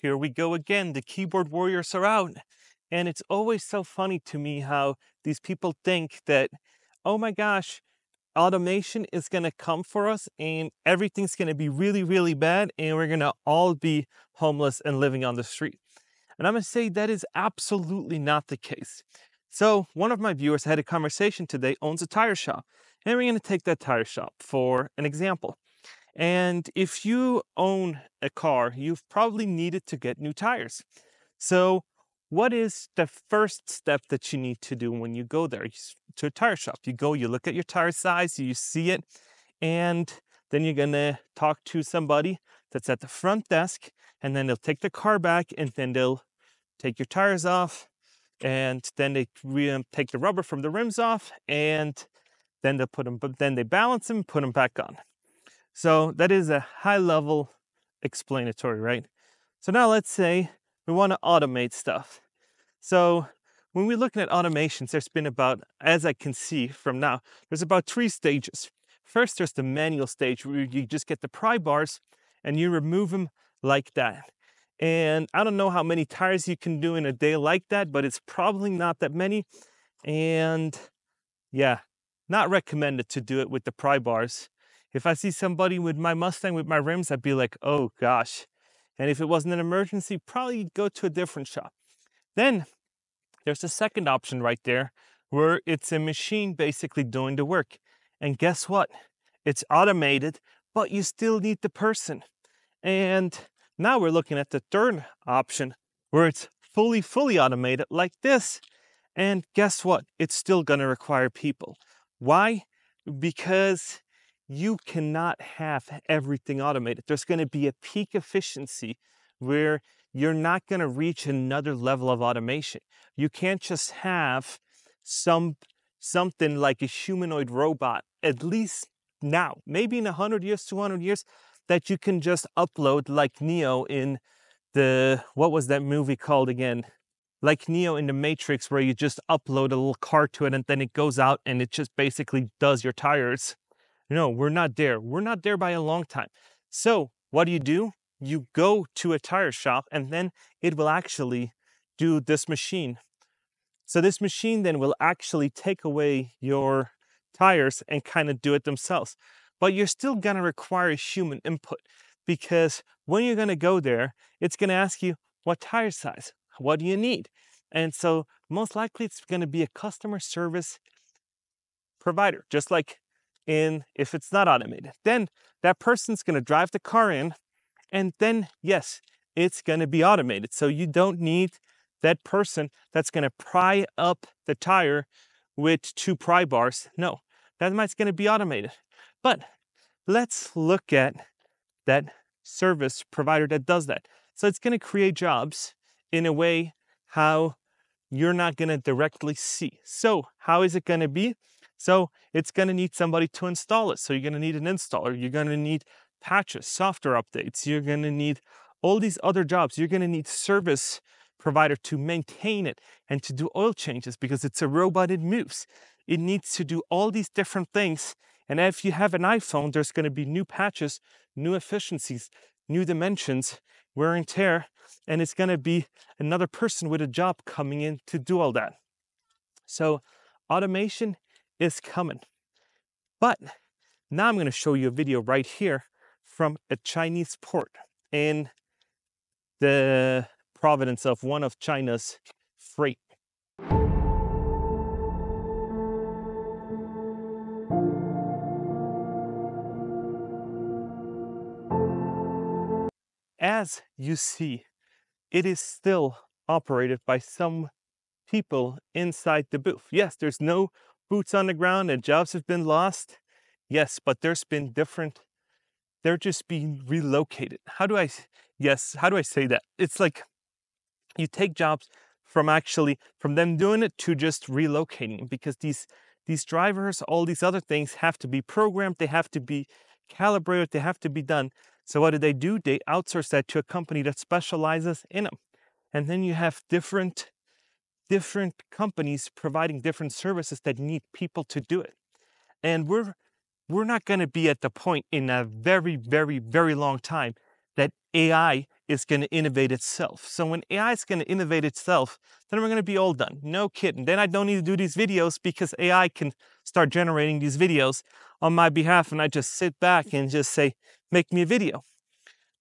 here we go again. The keyboard warriors are out. And it's always so funny to me how these people think that, oh my gosh, automation is going to come for us and everything's going to be really, really bad and we're going to all be homeless and living on the street. And I'm going to say that is absolutely not the case. So one of my viewers had a conversation today, owns a tire shop, and we're going to take that tire shop for an example. And if you own a car, you've probably needed to get new tires. So what is the first step that you need to do when you go there to a tire shop? You go, you look at your tire size, you see it, and then you're gonna talk to somebody that's at the front desk, and then they'll take the car back, and then they'll take your tires off, and then they take the rubber from the rims off, and then they put them, but then they balance them, put them back on. So that is a high level explanatory, right? So now let's say we want to automate stuff. So when we're looking at automations, there's been about, as I can see from now, there's about 3 stages. First, there's the manual stage where you just get the pry bars and you remove them like that. And I don't know how many tires you can do in a day like that, but it's probably not that many. And yeah, not recommended to do it with the pry bars. If I see somebody with my Mustang with my rims, I'd be like, oh gosh. And if it wasn't an emergency, probably go to a different shop. Then there's a second option right there where it's a machine basically doing the work. And guess what? It's automated, but you still need the person. And now we're looking at the third option where it's fully automated like this. And guess what? It's still going to require people. Why? Because you cannot have everything automated. There's going to be a peak efficiency where you're not going to reach another level of automation. You can't just have something like a humanoid robot, at least now, maybe in 100 years, 200 years, that you can just upload like Neo in the, what was that movie called again? Like Neo in the Matrix, where you just upload a little car to it and then it goes out and it just basically does your tires. No, we're not there. We're not there by a long time. So what do? You go to a tire shop and then it will actually do this machine. So this machine then will actually take away your tires and kind of do it themselves. But you're still going to require human input because when you're going to go there, it's going to ask you what tire size, what do you need? And so most likely it's going to be a customer service provider, just like if it's not automated. Then that person's going to drive the car in, and then yes, it's going to be automated. So you don't need that person that's going to pry up the tire with 2 pry bars. No, that's going to be automated. But let's look at that service provider that does that. So it's going to create jobs in a way how you're not going to directly see. So how is it going to be? So it's going to need somebody to install it. So you're going to need an installer. You're going to need patches, software updates. You're going to need all these other jobs. You're going to need service provider to maintain it and to do oil changes because it's a robot, it moves. It needs to do all these different things. And if you have an iPhone, there's going to be new patches, new efficiencies, new dimensions, wear and tear, and it's going to be another person with a job coming in to do all that. So automation is coming. But now I'm going to show you a video right here from a Chinese port in the province of one of China's freight. As you see, it is still operated by some people inside the booth. Yes, there's no boots on the ground and jobs have been lost. Yes, but there's been different, they're just being relocated. How do I say that? It's like you take jobs from them doing it to just relocating, because these drivers, all these other things have to be programmed, they have to be calibrated, they have to be done. So what do? They outsource that to a company that specializes in them. And then you have different companies providing different services that need people to do it. And we're not going to be at the point in a very, very, very long time that AI is going to innovate itself. So when AI is going to innovate itself, then we're going to be all done. No kidding. Then I don't need to do these videos because AI can start generating these videos on my behalf, and I just sit back and just say, make me a video.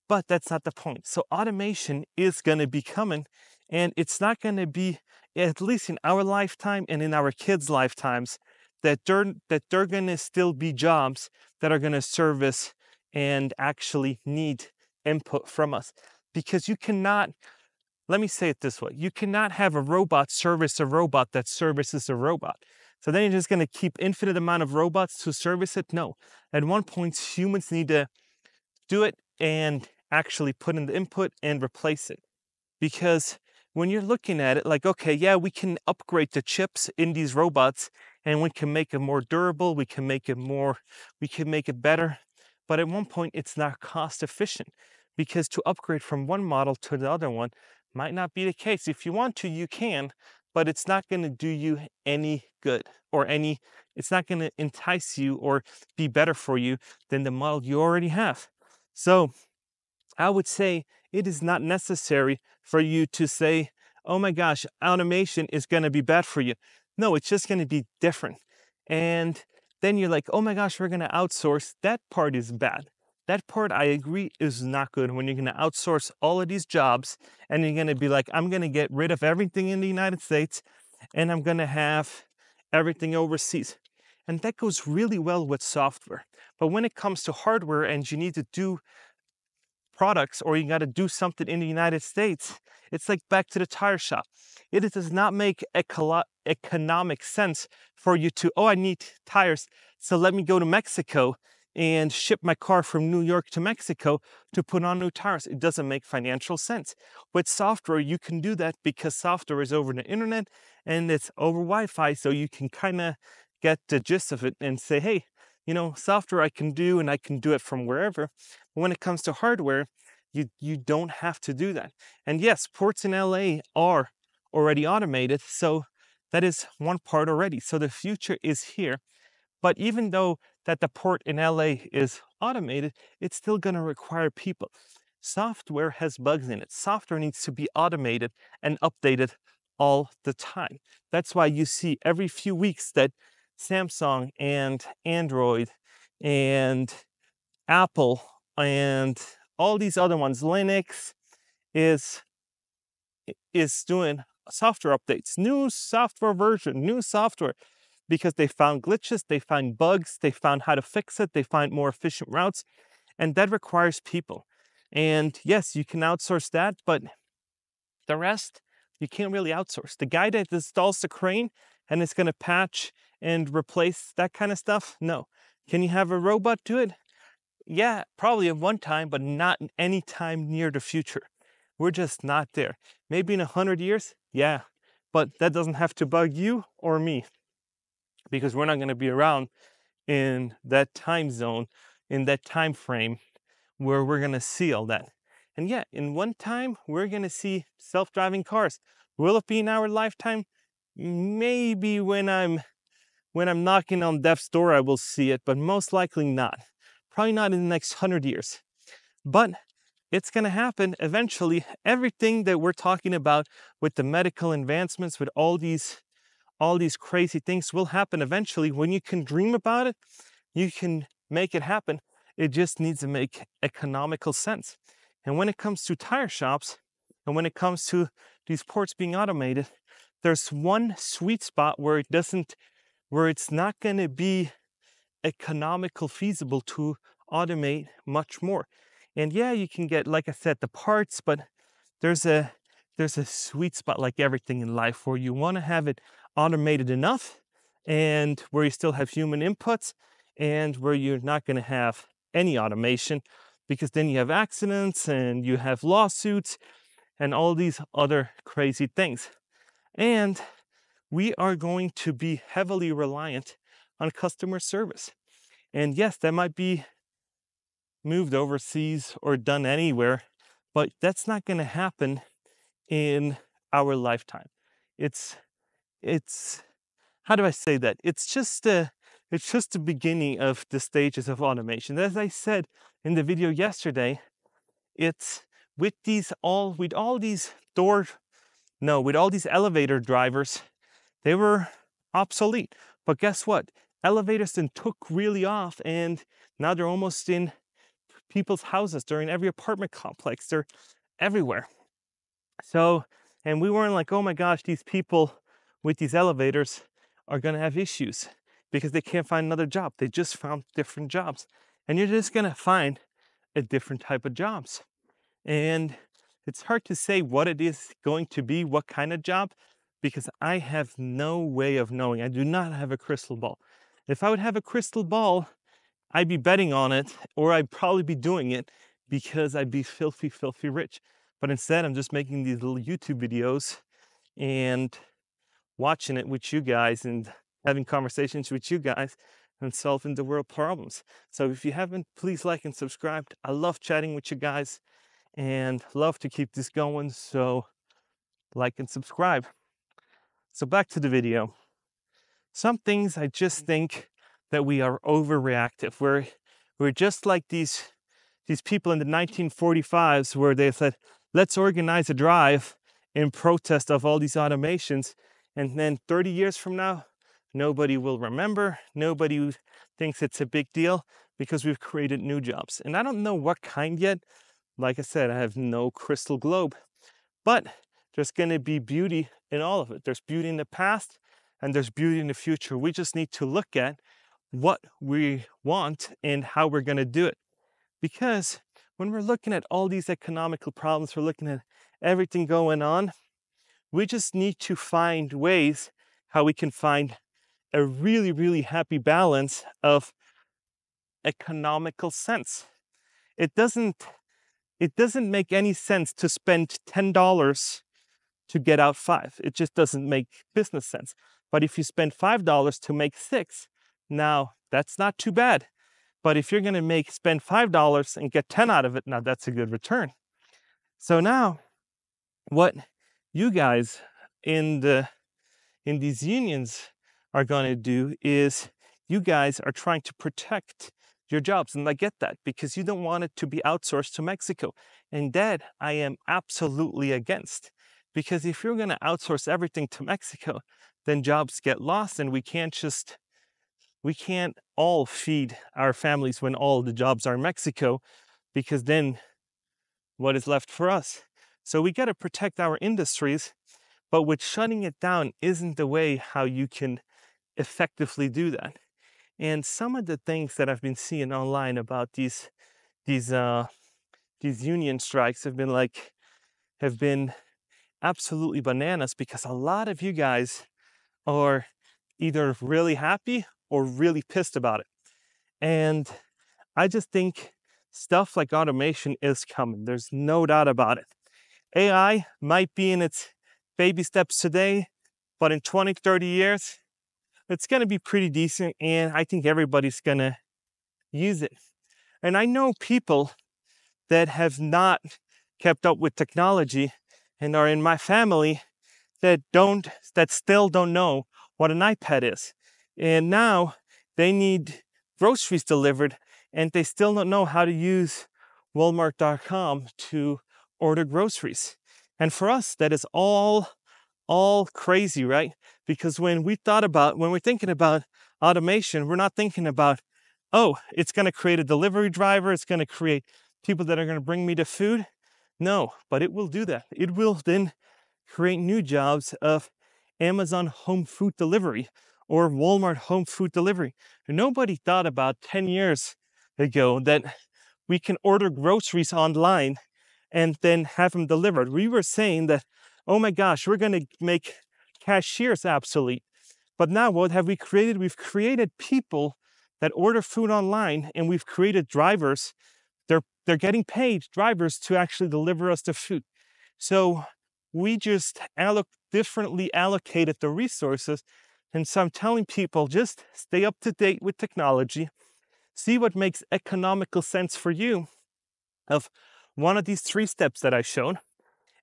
But that's not the point. So automation is going to be coming, and it's not going to be, at least in our lifetime and in our kids' lifetimes, that they're going to still be jobs that are going to service and actually need input from us. Because you cannot, let me say it this way, you cannot have a robot service a robot that services a robot. So then you're just going to keep infinite amount of robots to service it? No. At one point, humans need to do it and actually put in the input and replace it. Because when you're looking at it, like, okay, yeah, we can upgrade the chips in these robots and we can make it more durable, we can make it better. But at one point, it's not cost efficient, because to upgrade from one model to the other one might not be the case. If you want to, you can, but it's not going to do you any good, or it's not going to entice you or be better for you than the model you already have. So I would say it is not necessary for you to say, oh my gosh, automation is going to be bad for you. No, it's just going to be different. And then you're like, oh my gosh, we're going to outsource. That part is bad. That part, I agree, is not good, when you're going to outsource all of these jobs and you're going to be like, I'm going to get rid of everything in the United States and I'm going to have everything overseas. And that goes really well with software. But when it comes to hardware and you need to do products, or you got to do something in the United States, it's like back to the tire shop. It does not make economic sense for you to, oh, I need tires, so let me go to Mexico and ship my car from New York to Mexico to put on new tires. It doesn't make financial sense. With software, you can do that because software is over the internet and it's over Wi-Fi, so you can kind of get the gist of it and say, hey, software I can do, and I can do it from wherever. But when it comes to hardware, you don't have to do that. And yes, ports in LA are already automated, so that is one part already. So the future is here. But even though that the port in LA is automated, it's still going to require people. Software has bugs in it. Software needs to be automated and updated all the time. That's why you see every few weeks that Samsung and Android and Apple and all these other ones, Linux, is doing software updates, new software version, new software, because they found glitches, they find bugs, they found how to fix it, they find more efficient routes, and that requires people. And yes, you can outsource that, but the rest, you can't really outsource. The guy that installs the crane and is going to patch and replace that kind of stuff, no. Can you have a robot do it? Yeah, probably at one time, but not any time near the future. We're just not there. Maybe in 100 years, yeah, but that doesn't have to bug you or me, because we're not going to be around in that time zone, in that time frame where we're going to see all that. And yeah, in one time, we're going to see self-driving cars. Will it be in our lifetime? Maybe when I'm knocking on death's door, I will see it, but most likely not. Probably not in the next 100 years. But it's going to happen eventually. Everything that we're talking about with the medical advancements, with all these crazy things, will happen eventually. When you can dream about it, you can make it happen. It just needs to make economical sense. And when it comes to tire shops, and when it comes to these ports being automated, there's one sweet spot where it's not going to be economical feasible to automate much more. And yeah, you can get, like I said, the parts, but there's a sweet spot, like everything in life, where you want to have it automated enough, and where you still have human inputs, and where you're not going to have any automation, because then you have accidents and you have lawsuits and all these other crazy things. And we are going to be heavily reliant on customer service. And yes, that might be moved overseas or done anywhere, but that's not going to happen in our lifetime. It's how do I say that? It's just the beginning of the stages of automation. As I said in the video yesterday, it's with all these elevator drivers, they were obsolete. But guess what? Elevators then took really off, and now they're almost in people's houses. They're in every apartment complex. They're everywhere. So, and we weren't like, oh my gosh, these people with these elevators are going to have issues because they can't find another job. They just found different jobs. And you're just going to find a different type of jobs. And it's hard to say what it is going to be, what kind of job, because I have no way of knowing. I do not have a crystal ball. If I would have a crystal ball, I'd be betting on it, or I'd probably be doing it because I'd be filthy, filthy rich. But instead, I'm just making these little YouTube videos and watching it with you guys and having conversations with you guys and solving the world problems. So if you haven't, please like and subscribe. I love chatting with you guys and love to keep this going. So like and subscribe. So back to the video. Some things I just think that we are overreactive. We're just like these people in the 1945s where they said, let's organize a drive in protest of all these automations. And then 30 years from now, nobody will remember. Nobody thinks it's a big deal because we've created new jobs. And I don't know what kind yet. Like I said, I have no crystal globe. But there's going to be beauty in all of it. There's beauty in the past and there's beauty in the future. We just need to look at what we want and how we're going to do it. Because when we're looking at all these economical problems, we're looking at everything going on, we just need to find ways how we can find a really, really happy balance of economical sense. It doesn't make any sense to spend $10 to get out 5. It just doesn't make business sense. But if you spend $5 to make 6, now that's not too bad. But if you're going to spend $5 and get 10 out of it, now that's a good return. So now what you guys in these unions are going to do is you guys are trying to protect your jobs. And I get that because you don't want it to be outsourced to Mexico. And that I am absolutely against. Because if you're going to outsource everything to Mexico, then jobs get lost and we can't all feed our families when all the jobs are in Mexico, because then what is left for us? So we got to protect our industries, but with shutting it down isn't the way how you can effectively do that. And some of the things that I've been seeing online about these union strikes have been absolutely bananas, because a lot of you guys are either really happy or really pissed about it. And I just think stuff like automation is coming. There's no doubt about it. AI might be in its baby steps today, but in 20, 30 years, it's going to be pretty decent. And I think everybody's going to use it. And I know people that have not kept up with technology and are in my family that still don't know what an iPad is. And now they need groceries delivered and they still don't know how to use Walmart.com to order groceries. And for us, that is all crazy, right? Because when we're thinking about automation, we're not thinking about, oh, it's going to create a delivery driver, it's going to create people that are going to bring me the food. No, but it will do that. It will then create new jobs of Amazon home food delivery or Walmart home food delivery. Nobody thought about 10 years ago that we can order groceries online and then have them delivered. We were saying that, oh my gosh, we're going to make cashiers obsolete. But now what have we created? We've created people that order food online, and we've created drivers. They're getting paid, drivers, to actually deliver us the food. So we just differently allocated the resources. And so I'm telling people, just stay up to date with technology, see what makes economical sense for you of one of these 3 steps that I showed.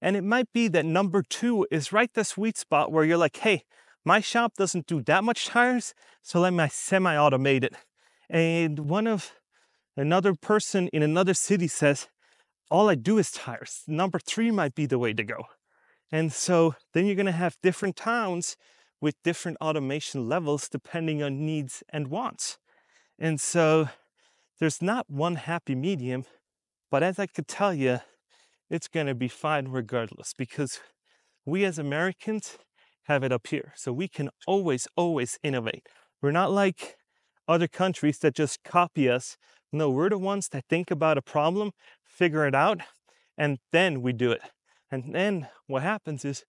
And it might be that number 2 is right the sweet spot where you're like, hey, my shop doesn't do that much tires, so let me semi-automate it. And another person in another city says, all I do is tires. Number 3 might be the way to go. And so then you're going to have different towns with different automation levels depending on needs and wants. And so there's not one happy medium, but as I could tell you, it's going to be fine regardless, because we as Americans have it up here. So we can always, always innovate. We're not like other countries that just copy us. No, we're the ones that think about a problem, figure it out, and then we do it. And then what happens is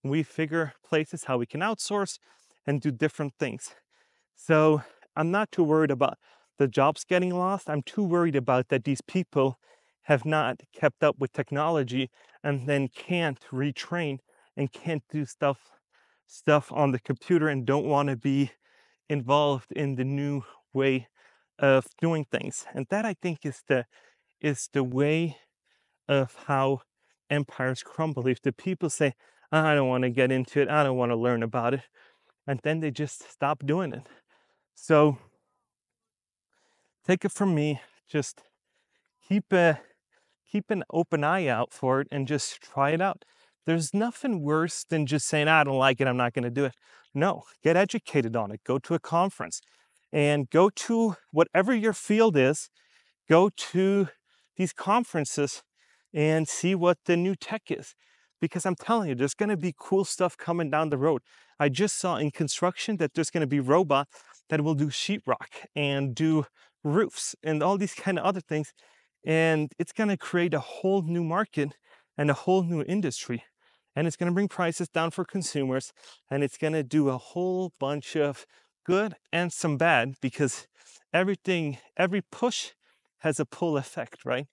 we figure places how we can outsource and do different things. So I'm not too worried about the jobs getting lost. I'm too worried about that these people have not kept up with technology and then can't retrain and can't do stuff on the computer and don't want to be involved in the new way of doing things. And that, I think, is the way of how empires crumble. If the people say, I don't want to get into it, I don't want to learn about it, and then they just stop doing it. So take it from me, just keep an open eye out for it and just try it out. There's nothing worse than just saying, I don't like it, I'm not going to do it. No, get educated on it. Go to a conference and go to whatever your field is. Go to these conferences and see what the new tech is. Because I'm telling you, there's going to be cool stuff coming down the road. I just saw in construction that there's going to be robots that will do sheetrock and do roofs and all these kind of other things. And it's going to create a whole new market and a whole new industry. And it's going to bring prices down for consumers. And it's going to do a whole bunch of good and some bad, because every push has a pull effect, right?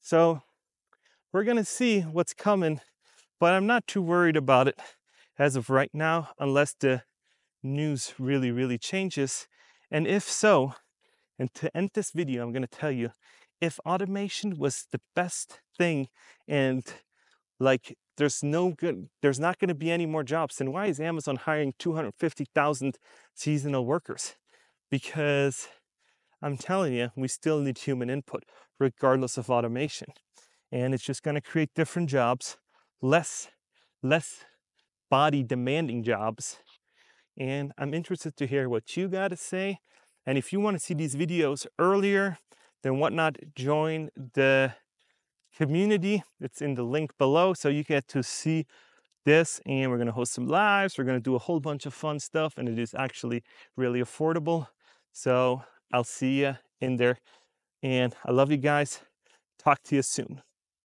So we're going to see what's coming, but I'm not too worried about it as of right now, unless the news really, really changes. And if so, and to end this video, I'm going to tell you, if automation was the best thing and like there's not going to be any more jobs, then why is Amazon hiring 250,000 seasonal workers? Because I'm telling you, we still need human input regardless of automation. And it's just going to create different jobs, less body demanding jobs. And I'm interested to hear what you got to say. And if you want to see these videos earlier, then whatnot, join the community. It's in the link below, so you get to see this. And we're going to host some lives. We're going to do a whole bunch of fun stuff, and it is actually really affordable. So I'll see you in there. And I love you guys. Talk to you soon.